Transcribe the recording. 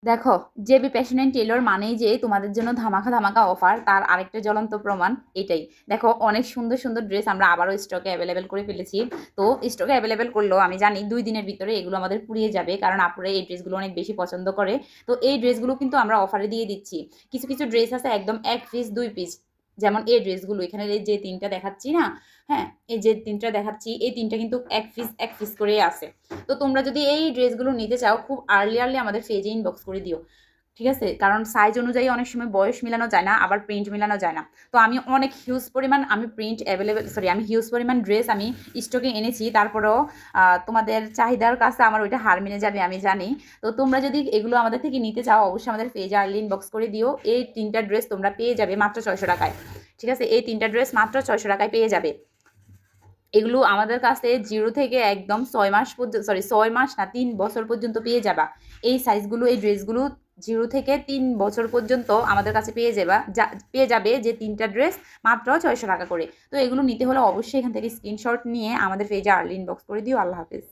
দেখো, JB passion and Taylor মানেই যে তোমাদের জন্য ধামাকা ধামাকা অফার, তার আরেকটা জ্বলন্ত প্রমাণ এটাই। দেখো, অনেক সুন্দর সুন্দর ড্রেস আমরা আবারও স্টকে অ্যাভেলেবেল করে ফেলেছি। তো স্টকে অ্যাভেলেবেল করলেও আমি জানি 2 দিনের ভিতরে এগুলো আমাদের ফুরিয়ে যাবে, কারণ আপুরা এই ড্রেসগুলো অনেক বেশি পছন্দ করে। তো এই ড্রেসগুলো কিন্তু আমরা অফারে দিয়ে দিচ্ছি। কিছু কিছু ড্রেস আছে একদম 1 পিস 2 পিস, যেমন এই ড্রেসগুলো এখানে এই যে 3টা দেখাচ্ছি না, হ্যাঁ, এই যে 3টা দেখাচ্ছি, এই 3টা কিন্তু 1 পিস করে আছে। তো তোমরা যদি এই ড্রেসগুলো নিতে চাও, খুব আর্লি আর্লি আমাদের পেজে ইনবক্স করে দিও, ঠিক আছে? কারণ সাইজ অনুযায়ী অনেক সময় বয়স মিলানো যায় না, আবার প্রিন্ট মিলানো যায় না। তো আমি অনেক হিউজ পরিমাণ আমি প্রিন্ট অ্যাভেলেবেল, সরি, আমি হিউজ পরিমাণ ড্রেস আমি স্টকে এনেছি, তারপরেও তোমাদের চাহিদার কাছে আমার ওইটা হার মেনে যাবে আমি জানি। তো তোমরা যদি এগুলো আমাদের থেকে নিতে চাও, অবশ্যই আমাদের পেজে আর্লি ইনবক্স করে দিও। এই 3টা ড্রেস তোমরা পেয়ে যাবে মাত্র 600 টাকায়, ঠিক আছে? এই 3টা ড্রেস মাত্র 600 টাকায় পেয়ে যাবে। এগুলো আমাদের কাছে 0 থেকে একদম 6 মাস পর্যন্ত, সরি 6 মাস না, 3 বছর পর্যন্ত পেয়ে যাবা। এই সাইজগুলো, এই ড্রেসগুলো 0 থেকে 3 বছর পর্যন্ত আমাদের কাছে পেয়ে যাবে যে 3টা ড্রেস মাত্র 600 টাকা করে। তো এগুলো নিতে হলে অবশ্যই এখান থেকে স্ক্রিনশট নিয়ে আমাদের পেজে আর্লি ইনবক্স করে দিও। আল্লাহ হাফেজ।